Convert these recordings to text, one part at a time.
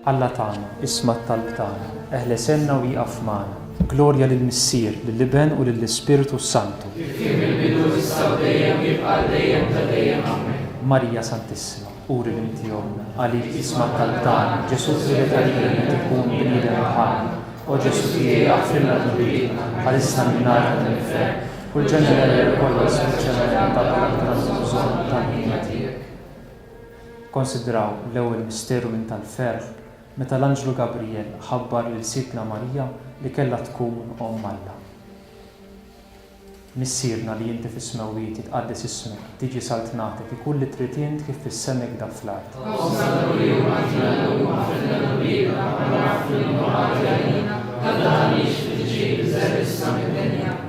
Alla tagħna, isma' t-talb tagħna, eħlesenna u wieqaf magħna. Glorja lill-Missier, lill-Iben u lill-Ispiritu Santu. Kif il-bidu issa u dejjem jibqa' dejjem ta' dejjem amen. Marija Santissima, uri l-inti jomna, għalik isma' t-talb tagħna, Ġesu twieled għalina li tkun bniedem bħalna. O Ġesu tiegħi aħfirna dhunubietna, ħarisna min-nar tal-infern, u l-ġenerali kollha speċjalment dak li għandna bżonn tal-ħina tiegħek. Konsidraw l-ewwel misteru minn tal-ferħ meta l-Anġlu Gabriel ħabbar lil Sidna Marija li kellha tkun Omm Alla. Missierna li inti fis-smewwiet tqaddes ismek, tiġi saltnatek ikun li trid int kif fis-semek dak fl-art.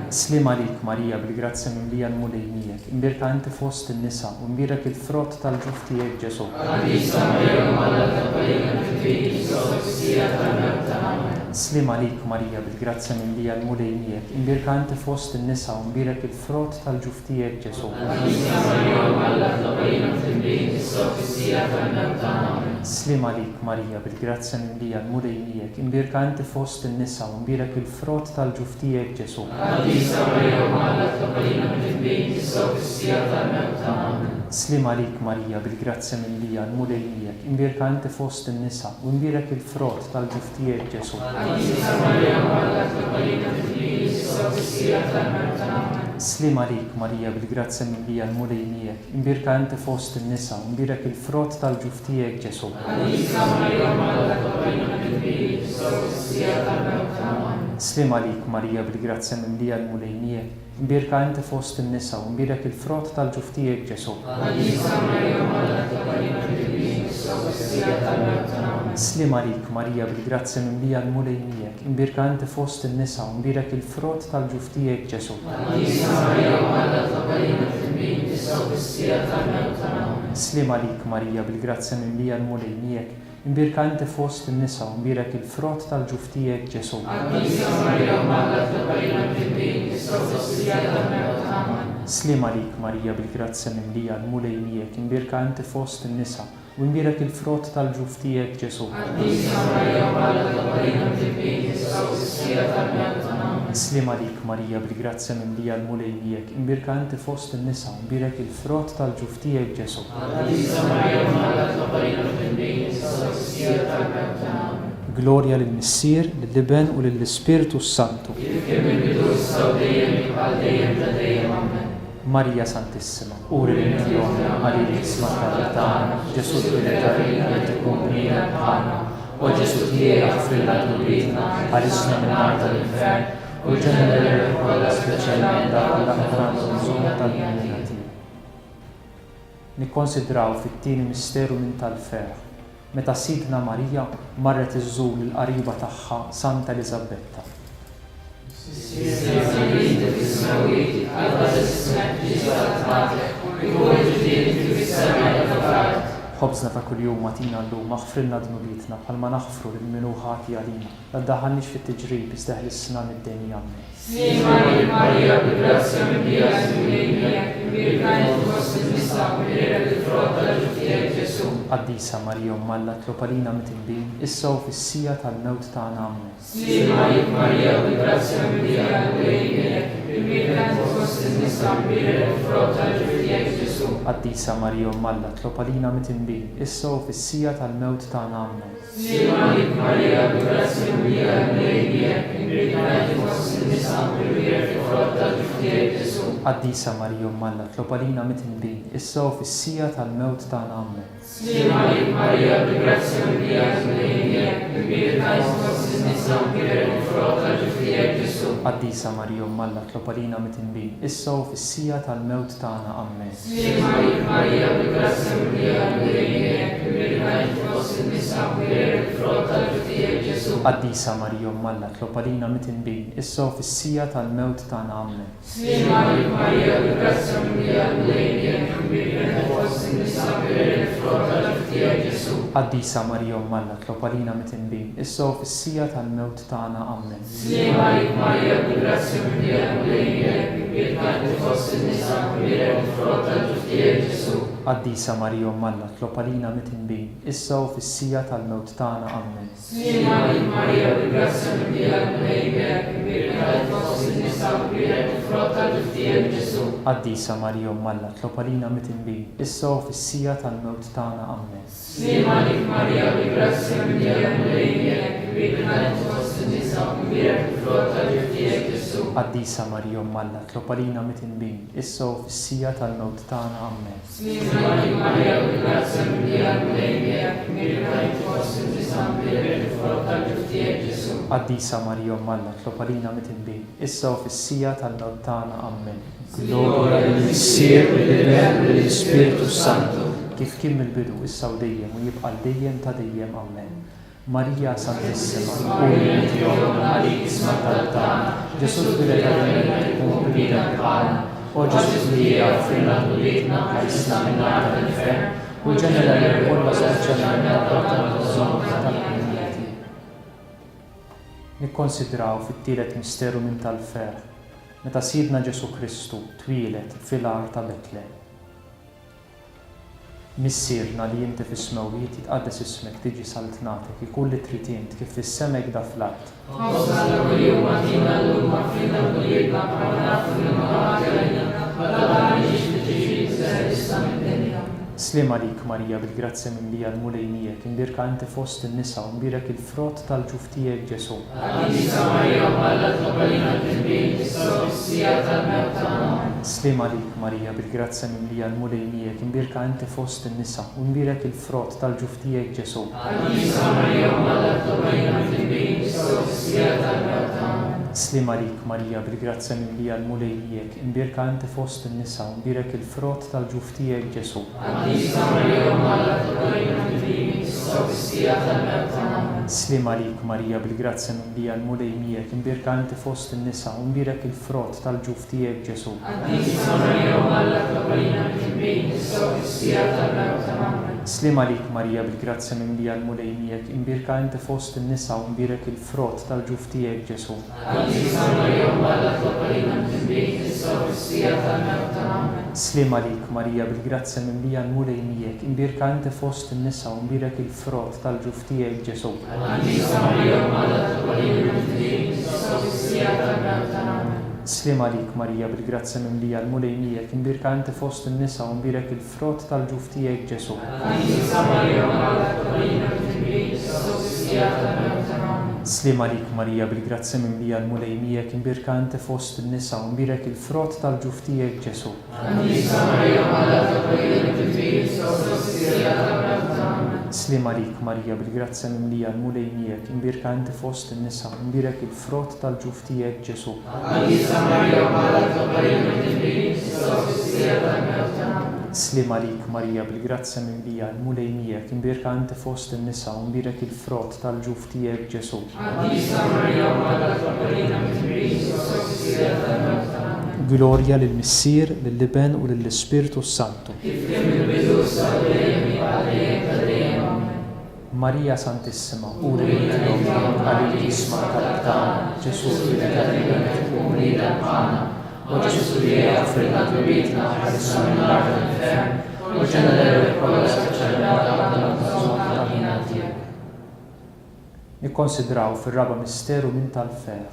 Slim għalik Marija bil-grazzja mimlija l-mulejnijek, imbirka inti fost in-nisa u mbirek il-frott tal-ġuf tiegħek Ġesu. Slim għalik Marija bil-grazzja mimlija l-mulejnijek, imbirka inti fost in-nisa u mbirek il-frott tal-ġuf tiegħek Ġesu. Slim għalik Marija bil-grazzja mimlija l-mulejnijek, imbirka inti fost in-nisa u mbirek il-frott tal-ġuf tiegħek Ġesu. Slim għalik Marija bil-grazzja mimlija l-mulejnijek, imbirka inti fost in-nisa u mbirek il-frott tal-ġuf tiegħek Ġesu. Slim għalik Marija bil-grazzja mimlija l-mulejnijek, imbirka inti fost in-nisa u mbirek il-frott tal-ġuf tiegħek Ġesu. Slim għalik Marija bil-grazzja mimlija l-mulejnijek, imbirka inti fost in-nisa u mbirek il-frott tal-ġuf tiegħek Ġesu. Slim għalik Marija bil-grazzja mimlija l-mulejnijek, imbirka inti fost in-nisa u mbirek il-frott tal-ġuf tiegħek Ġesu. Slim għalik Marija bil-grazzja mimlija l-mulejnijek, imbirka inti fost in-nisa u mbirek il-frott tal-ġuf tiegħek Ġesu. Slim għalik Marija bil-grazzja mimlija l-mulejnijek, imbirka inti fost in-nisa u mbirek il-frott tal-ġuf tiegħek Ġesu. Slim għalik Marija bil-grazzja mimlija l-mulejnijek, imbirka inti fost in-nisa u mbirek il-frott tal-ġuf tiegħek Ġesu. Glorja lill-Missier, lill-Iben u lill-Ispiritu Santu. Marija Santissima, uri l-inti jomna, għalik isma' t-talb tagħna, Ġesu twieled għalina li tkun bniedem bħalna. O Ġesu tiegħi aħfirna dhunubietna, ħarisna min-nar tal-infern, u l-ġenerali kollha speċjalment dak li għandna bżonn tal-ħina tiegħek. Nikkonsidraw fit-tieni misteru minn tal-ferħ meta Sidna Marija marret iżżur lill-qariba tagħha Santa Elisabetta. Ħobżna ta' kuljum agħtina llum aħfrilna dhunubietna bħalma naħfru lil min hu ħati għalina, la ddaħħalniex fit-tiġrib iżda ħlissna mid-dejn jagħmel. Slim għalik Marija bil-grazzja mimlija l-mulejnijek, imbirka inti fost in-nisa u mbirek il-frott tal-ġuf tiegħek Ġesu. Qaddisa Marija Omm Alla tlob għalina mitinbin, issa u fis-sija tal-mewt tagħna amen. Slim għalik Marija bil-grazzja mimlija l-mulejnijek, imbirka inti fost in-nisa u mbirek il-frott tal-ġuf tiegħek Ġesu. Qaddisa Marija Omm Alla tlob għalina mitinbin, issa u fis-sija tal-mewt tagħna amen. Slim għalik Marija bil-grazzja mimlija l-mulejnijek, imbirka inti fost in-nisa u mbirek il-frott tal-ġuf tiegħek Ġesu. Qaddisa Marija Omm Alla tlob għalina mitinbin, issa u fis-sija tal-mewt tagħna amen. Slim għalik Marija bil-grazzja mimlija l-mulejnijek, imbirka inti fost in-nisa u mbirek il-frott tal-ġuf tiegħek Ġesu. Qaddisa Marija Omm Alla tlob għalina mitinbin, issa u fis-sija tal-mewt tagħna amen. Slim għalik Marija bil-grazzja mimlija l-mulejnijek, imbirka inti fost in-nisa u mbirek il-frott tal-ġuf tiegħek Ġesu. Qaddisa Marija Omm Alla tlob għalina mitinbin, issa u fis-sija tal-mewt tagħna amen. Slim għalik Marija bil-grazzja mimlija l-mulejnijek, imbirka inti fost in-nisa u mbirek il-frott tal-ġuf tiegħek Ġesu. Qaddisa Marija Omm Alla tlob għalina mitinbin, issa u fis-sija tal-mewt tagħna amen. Slim għalik Marija bil-grazzja mimlija l-mulejnijek, imbirka inti fost in-nisa u mbirek il-frott tal-ġuf tiegħek Ġesu. Qaddisa Marija Umm Alla tlopalina mit-tinbin, issa u fis-sija tal-mewt tagħna. Amen. Sliema lik Marija, bil-grazzja minn Dija l-Mulejbek, kbir fost in-nisa u kbir il-frott tal-ġuf tiegħek Ġesu. Qaddisa Marija Umm Alla tlopalina mit-tinbin, issa u fis-sija tal-mewt tagħna. Amen. Sliema lik Marija, bil-grazzja minn Dija l-Mulejbek, kbir fost in-nisa u kbir il-frott tal-ġuf tiegħek Ġesu. Qaddisa Marija Umm Alla tlopalina mit-tinbin, issa u fis-sija tal-mewt tagħna. Amen. Sliema lik Marija, bil-grazzja minn Dija l-Mulejbek, kbir fost in-nisa u kbir il-frott tal-ġuf tiegħek Ġesu. Qaddisa Marija Umm Alla tlopalina mit-tinbin, issa u fis-sija tal-mewt tagħna. Amen. Gloria lill-Missier, lill-Ibn u lill-Ispiritu Santu, kif kien mill-bidu issa u dejjem u jibqa' dejjem ta' dejjem. Amen. Marija Santissima, uri tijom għalik isma tal-tana, Ġesu tbilet għal-mena tkun b'nida bħalna, o Ġesu li għafrina tulitna għal-isna minna tal-fer, u ġenera l-kolla soċjalna tal-bżon tal-għanjati. Nikkonsidraw fit-tielet misteru minn tal-fer, meta Sidna Ġesu Kristu twilet fil-ar ta' Betlem. Missierna li inti fis-smewwiet jitqaddes ismek tiġi saltnatek ikun li trid int kif fis-semek da fl-art. Ħossna kuljum għatina llum għafrina kulibna bħal nafu li ma għalina, għadha għalix li tiġi issa mid-dinja. Sliema lik Marija bil-grazzja minn Dija l-Mulejnijek, imbirka inti fost in-nisa u mbirek il-frott tal-ġuf tiegħek Ġesu. Qaddisa Marija Umm Alla tlopalina mit-tinbin, issa u fis-sija tal-mewt tagħna. Sliema lik Marija bil-grazzja minn Dija l-Mulejnijek, imbirka inti fost in-nisa u mbirek il-frott tal-ġuf tiegħek Ġesu. Qaddisa Marija Umm Alla tlopalina mit-tinbin, issa u fis-sija tal-mewt tagħna. Sliema lik Marija bil-grazzja minn Dija l-Mulejnijek, imbirka inti fost in-nisa u mbirek il-frott tal-ġuf tiegħek Ġesu. Qaddisa Marija Umm Alla tlopalina mit-tinbin, issa u fis-sija tal-mewt tagħna. Sliema lik Marija bil-grazzja minn Dija l-Mulejnijek, imbirka inti fost in-nisa u mbirek il-frott tal-ġuf tiegħek Ġesu. Qaddisa Marija Umm Alla tlopalina mit-tinbin, issa u fis-sija tal-mewt tagħna. Sliema lik Marija bil-grazzja minn Dija l-Mulejnijek, imbirka inti fost in-nisa u mbirek il-frott tal-ġuf tiegħek Ġesu. Qaddisa Marija Umm Alla tlopalina mit-tinbin, issa u fis-sija tal-mewt tagħna. Sliema lik Marija bil-grazzja minn Dija l-Mulejnijek, imbirka inti fost in-nisa u mbirek il-frott tal-ġuf tiegħek Ġesu. Qaddisa Marija Umm Alla tlopalina mit-tinbin, issa u fis-sija tal-mewt tagħna. Sliema lik Marija bil-grazzja minn Dija l-Mulejnijek, imbirka inti fost in-nisa u mbirek il-frott tal-ġuf tiegħek Ġesu. Qaddisa Marija Umm Alla tlopalina mit-tinbin, issa u fis-sija tal-mewt tagħna. Sliema lik Marija bil-grazzja minn Dija l-Mulejnijek, imbirka inti fost in-nisa u mbirek il-frott tal-ġuf tiegħek Ġesu. Qaddisa Marija Umm Alla tlopalina mit-tinbin, issa u fis-sija tal-mewt tagħna. Sliema lik Marija bil-grazzja minn Dija l-Mulejnijek, imbirka inti fost in-nisa u mbirek il-frott tal-ġuf tiegħek Ġesu. Qaddisa Marija Umm Alla tlopalina mit-tinbin, issa u fis-sija tal-mewt tagħna. Sliema lik Marija bil-grazzja minn Dija l-Mulejnijek, imbirka inti fost in-nisa u mbirek il-frott tal-ġuf tiegħek Ġesu. Qaddisa Marija Umm Alla tlopalina mit-tinbin, issa u fis-sija tal-mewt tagħna. Gloria lill-Missier, lill-Ibn u lill-Ispiritu Santu. Kif kien mill-bidu issa u dejjem jibqa' dejjem ta' dejjem. Amen. Marija Santissima, uri tijom għalik isma tal-tana, Ġesu tbilet għal-mena tkun b'nida bħalna, o Ġesu li għafrina tulitna għal-isna minna tal-fer, u ġenera l-kolla soċjalna tal-bżon tal-għanjati. Nikkonsidraw fir-raba misteru minn tal-fer,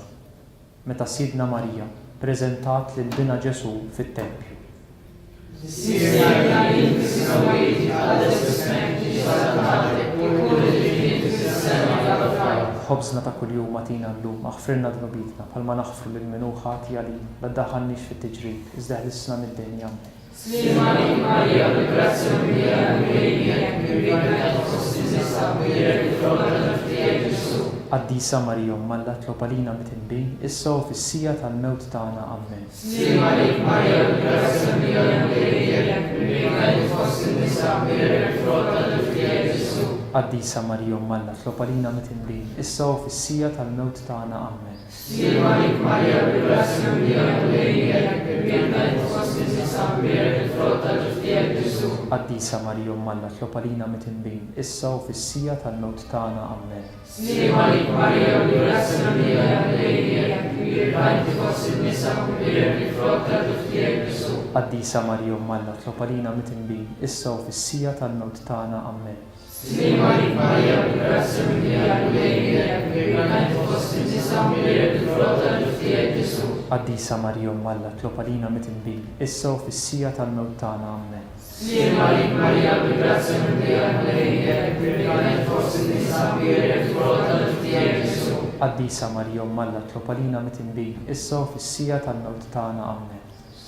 meta Sidna Marija preżentat lil-bina Ġesu fit-Tempju. Sirna li fis-smewwiet jitqaddes ismek tiġi saltnatek, ikun li trid fis-sema tal-fajr. Ħobżna ta' kuljum għatina llum, aħfrilna dnubitna bħalma naħfru lil min hu ħati għalina, la ddaħħalniex fit-tiġrid, iżda ħlisna mid-dinja. Sliema lik Marija bil-grazzja minn Dija l-Mulejnijek, imbirka fost in-nisa u mbirek il-frott tal-ġuf tiegħek Ġesu. Qaddisa Marija Umm Alla tlopalina mit-tinbin, issa u fis-sija tal-mewt tagħna. Amen. Sliema lik Marija bil-grazzja minn Dija l-Mulejnijek, imbirka fost in-nisa u mbirek il-frott tal-ġuf tiegħek Ġesu. Qaddisa Marija Umm Alla tlopalina mit-tinbin, issa u fis-sija tal-mewt tagħna. Amen. Sliema lik Marija bil-grazzja minn Dija l-Mulejnijek, imbirka fost in-nisa u mbirek il-frott tal-ġuf tiegħek Ġesu. Qaddisa Marija Umm Alla tlopalina mit-tinbin, issa u fis-sija tal-mewt tagħna. Amen. Sliema lik Marija bil-grazzja minn Dija l-Mulejnijek, imbirka fost in-nisa u mbirek il-frott tal-ġuf tiegħek Ġesu. Qaddisa Marija Umm Alla tlob għalina mitinbin, issa u fis-sija tal-mewt tagħna. Amen. Slima lik Marija, bil-grazzja mimlija l-Mulejnijek, virgament fost in-nisa mmirek il-frott tal-ġuf tiegħek Ġesu. Qaddisa Marija Umm Alla tlob għalina mitinbin, issa u fis-sija tal-mewt tagħna. Amen. Slima lik Marija, bil-grazzja mimlija l-Mulejnijek, virgament fost in-nisa mmirek il-frott tal-ġuf tiegħek Ġesu. Qaddisa Marija Umm Alla tlob għalina mitinbin, issa u fis-sija tal-mewt tagħna. Amen.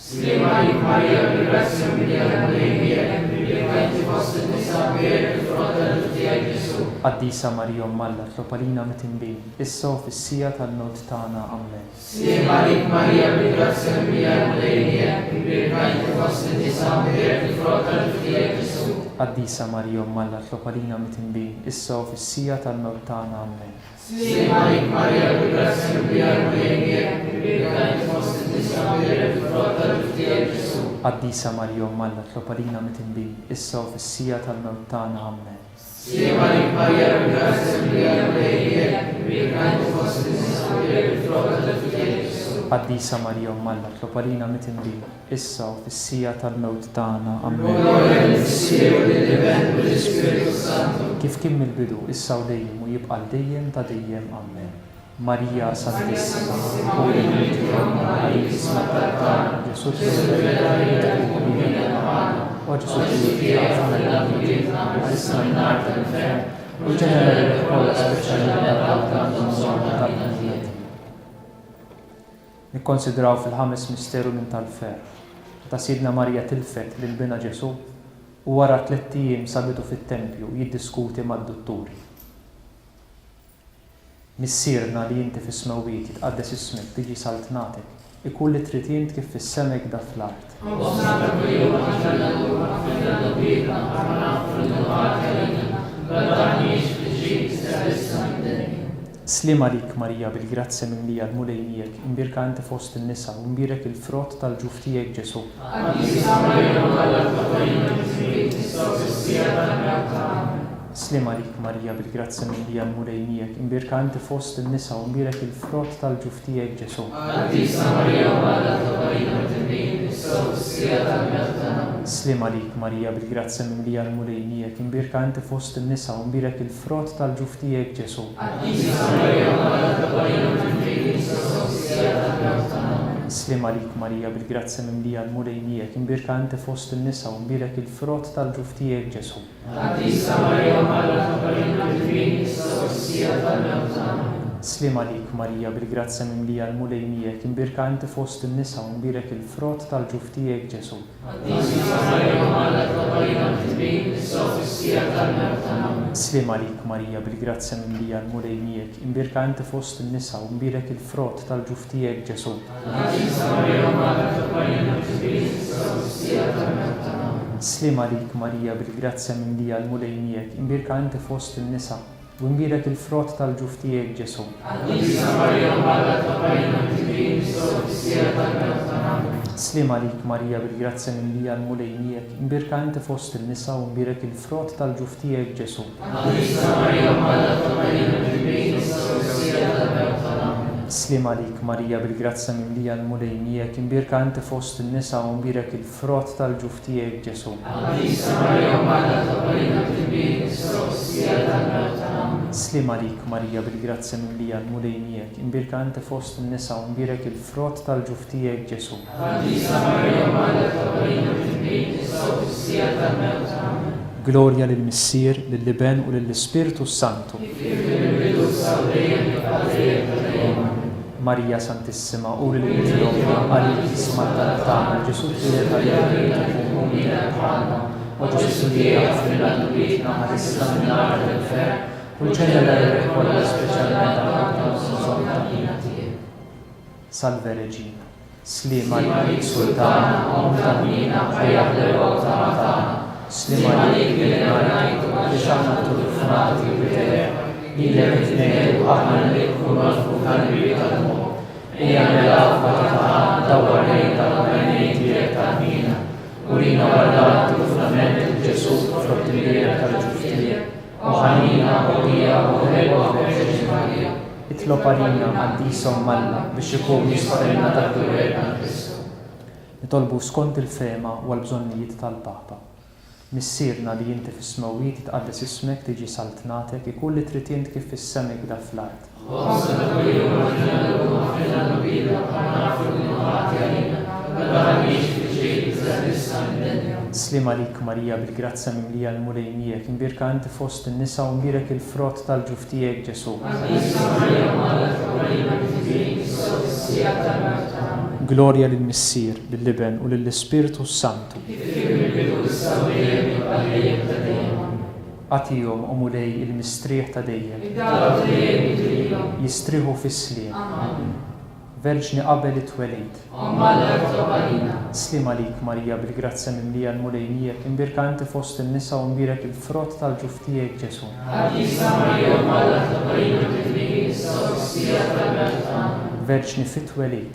Slima lik Marija, bil-grazzja mimlija l-Mulejnijek, virgament fost in-nisa mmirek il-frott tal-ġuf tiegħek Ġesu. Qaddisa Marija Umm Alla tlob għalina mitinbin, issa u fis-sija tal-mewt tagħna. Amen. Slima lik Marija, bil-grazzja mimlija l-Mulejnijek, virgament fost in-nisa mmirek il-frott tal-ġuf tiegħek Ġesu. Qaddisa Marija Umm Alla tlob għalina mitinbin, issa u fis-sija tal-mewt tagħna. Amen. Slima lik Marija, bil-grazzja mimlija l-Mulejnijek, virgament fost in-nisa mmirek il-frott tal-ġuf tiegħek Ġesu. Qaddisa Marija Umm Alla tlob għalina mitinbin, issa u fis-sija tal-mewt tagħna. Amen. Slima lik Marija, bil-grazzja mimlija l-Mulejnijek, virgament fost in-nisa mmirek il-frott tal-ġuf tiegħek Ġesu. Qaddisa Marija Umm Alla tlob għalina mitinbin, issa u fis-sija tal-mewt tagħna. Amen. Gloria al-Figlio e all'Ibn e allo Spirito Santo. Kif kien mill-bidu, issa u dejjem u jibqa' dejjem ta' dejjem. Amen. Marija Santissima, Uri Mitjom, Għalik isma tal-Tana, Ġesu t-Rebella u Ġesu t-Rebella għal-isma n-nar tal-inferno, u ġenerali l-kolla speċjali tal-Tana. Nikkonsidraw fil-ħames misteru minn tal-fer. Ta' Sidna Marija tilfet lil-bina Ġesu u wara 3 ijiem sabitu fit-tempju jiddiskuti mad-dutturi. Missierna li inti fis-smewwiet jitqaddes ismek tiġi saltnatek, ikun li trid jint kif fis-semek da fl-art. Slima lik Marija, bil-grazzja mimlija l-Mulejnijek, imbirka inti fost in-nisa u mbirek il-frott tal-ġuf tiegħek Ġesu. Slima lik Marija, bil-grazzja mimlija l-Mulejnijek, imbirka inti fost in-nisa u mbirek il-frott tal-ġuf tiegħek Ġesu. Slima lik Marija, bil-grazzja mimlija l-Mulejnijek, imbirka inti fost in-nisa u mbirek il-frott tal-ġuf tiegħek Ġesu. Slima lik Marija, bil-grazzja mimlija l-Mulejnijek, imbirka inti fost in-nisa u mbirek il-frott tal-ġuf tiegħek Ġesu. Slima lik Marija, bil-grazzja mimlija l-Mulejnijek, imbirka inti fost in-nisa u mbirek il-frott tal-ġuf tiegħek Ġesu. Slima lik Marija, bil-grazzja mimlija l-Mulejnijek, imbirka inti fost in-nisa u mbirek il-frott tal-ġuf tiegħek Ġesu. Slima lik Marija, bil-grazzja mimlija l-Mulejnijek, imbirka inti fost in-nisa u mbirek il-frott tal-ġuf tiegħek Ġesu. Slima lik Marija, bil-grazzja mimlija l-Mulejnijek, imbirka inti fost in-nisa u mbirek il-frott tal-ġuf tiegħek Ġesu. Slima lik Marija, bil-grazzja mimlija l-Mulejnijek, imbirka inti fost in-nisa u mbirek il-frott tal-ġuf tiegħek Ġesu. Slima lik Marija, bil-grazzja mimlija l-Mulejnijek, imbirka inti fost in-nisa u mbirek il-frott tal-ġuf tiegħek Ġesu. Gloria lill-Missier, lill-Ibn u lill-Ispiritu Santu. Marija Santissima, Uri Mitjom, Għalik isma tal-Tana, Ġesu t-Rebella u Ġesu t-Rebella għal-isma n-nar tal-inferno, u ġenerali l-kolla speċjalment tal-Tana. Salve Regina, slima lik Sultana, omtanina, ħajja l-Tana. Slima lik bil-għanajtu, biexaħna t-tufnati b'terek, ilek t-nejdu għahna lik kumafu kalbi tal-mu. Ija nel-għafwa ta' dawar lejta l-għanajti jek tal-mina, urina għallat tufnament il-ġesu frott il-lejta tal-ġuftija, uħanina uħija uħelwa uħeġi. Itlob għalina Qaddisa Umm Alla biex ikun jisparina tal-gwerna Kristu. nitolbu skont il-fema u għall-bżonnijiet tal-Papa. Missierna li inti fis-smawiet tqaddes ismek tiġi saltnatek ikun li trid int kif fis-sema kda fl-ard. Slim għalik Marija bil-grazza mimlija l-mulejnijek, imbirka inti fost in-nisa u mbirek il-frott tal-ġuftijek Ġesu. Gloria lill-Missier, lill-Liben u lill-Ispiritu Santu. Għatihom u mulej il-mistrieħ ta' dejjem. Jistriħu fis-sliem. Verġni qabel it-twelid. Slim għalik Marija bil-grazza mimlija l-mulejnijek, imbirka inti fost in-nisa u mbirek il-frott tal-ġuftijek Ġesu. Verġni fit-twelid.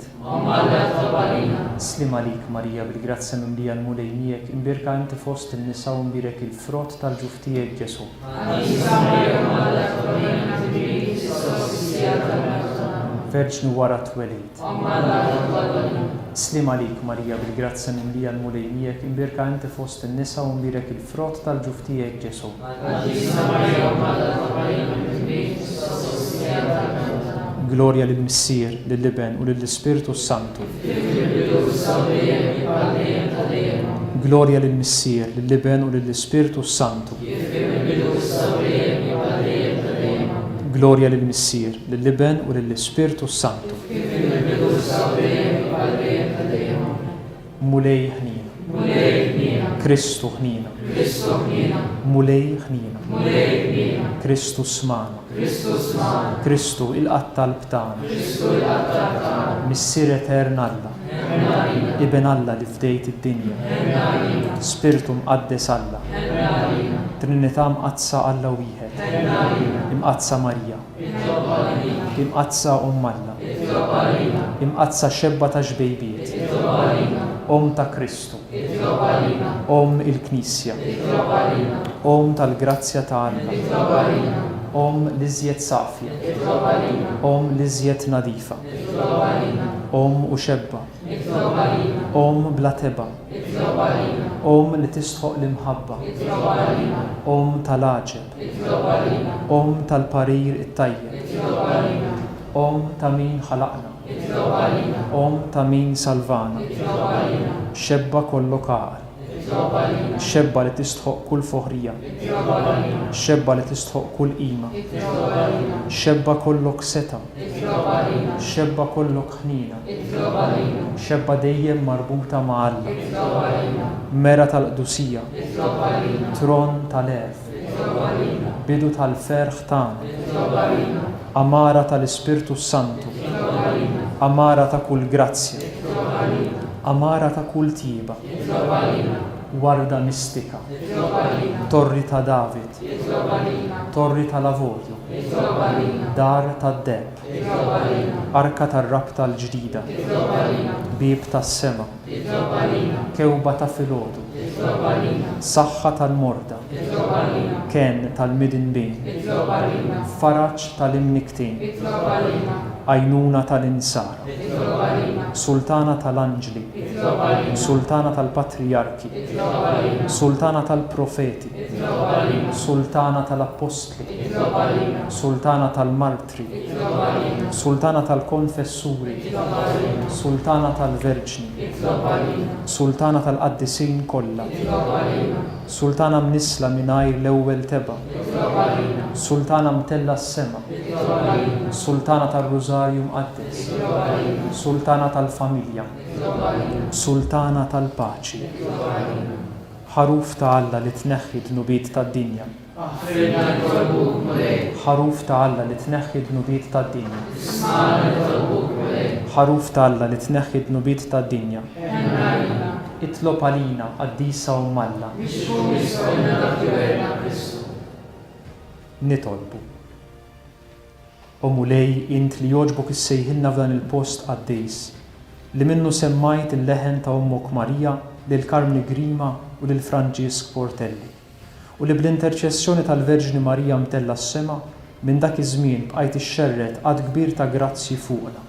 Slim għalik Marija bil-grazza mimlija l-mulejnijek, imbirka inti fost in-nisa u mbirek il-frott tal-ġuftijek Ġesu. Verġni wara t-twelid. Slim għalik Marija bil-grazza mimlija l-mulejnijek, imbirka inti fost in-nisa u mbirek il-frott tal-ġuftijek Ġesu. Gloria lill-Missier, lill-Liben u lill-Ispiritu Santu. Gloria lill-Missier, lill-Liben u lill-Ispiritu Santu. Gloria lill-Missier, lill-Liben u lill-Ispiritu Santu. Mulej ħnina. Kristu ħnina. Mulej ħnina. Kristu smana. Kristu il-qatta l-btana. Missier eterna Alla. Iben Alla li fdejt id-dinja. Spiritu mqaddes Alla. Trinità mqazza Alla wieħed. Imqazza Marija. Imqazza Alla. Imqazza xebba ta' ġbejbiet. Ta' Kristu. Il-Knisja. Tal-grazzja ta' Alla. L-iżjed safja. L-iżjed nadifa. U xebba. Bla teba. Li tistħoq l-imħabba. Tal-aġeb. Tal-parir it-tajjeb. Ta' min ħalaqna. Ta' min salvana. Xebba kollok għaqal. Xebba li tistħoq kull foħrija. Xebba li tistħoq kull qima. Xebba kollok seta. Xebba kollok ħnina. Xebba dejjem marbuta ma' Alla. Mera tal-qdusija. Tron tal-erf. Bidu tal-ferħ tagħna. Amara tal-Ispiritu Santu. Amara ta' kull grazzja. Amara ta' kull tiba. Warda mistika. Torri ta' David. Torri ta' Lavorju. Dar ta' Deb. Arka ta' rabta l-ġdida. Bib ta' sema. Kewba ta' filodu. Saħħa tal-morda. Ken tal-midin bin. Faraċ tal-imniktin. Għajnuna tal-insara. Sultana tal-anġli. Sultana tal-patriarki. Sultana tal-profeti. Sultana tal-apostli. Sultana tal-martri. Sultana tal-konfessuri. Sultana tal-verġni. Sultana tal-qaddisin kollha. Sultana mnisla mingħajr l-ewwel teba. Sultana mtella s-sema. Sultana tal-Rużarju mqaddes. Sultana tal-familja. Sultana tal-paċi. Ħaruf ta' Alla li tneħħi d-nubiet tad-dinja. Ħaruf ta' Alla li tneħħi d-nubiet tad-dinja. Ħaruf ta' Alla li tneħħi d-nubiet tad-dinja. Itlob għalina qaddisa Alla. Nitolbu. Mulej int li joġbok issejħilna f'dan il-post qaddejs li minnu semmajt il-leħen ta' Ommok Marija lil Karmni Grima u lil Franġisk Portelli u li bl-interċessjoni tal-Verġni Marija mtella s-sema minn dak iż-żmien bqajt ixxerret għad kbir ta' grazzi fuqna.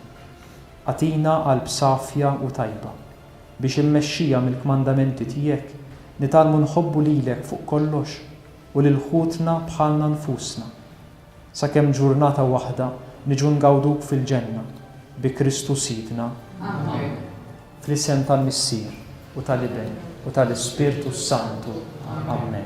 Atina qalb safja u tajba biex immexxija mill-kmandamenti tiegħek nitalmu nħobbu lilek fuq kollox u lil ħutna bħalna nfusna. Sakemm ġurnata waħda niġu ngawduk fil-ġenna bi Kristu Sidna. Amen. Fl-isem tal-Missier u tal-Iben u tal-Ispirtu Santu. Amen.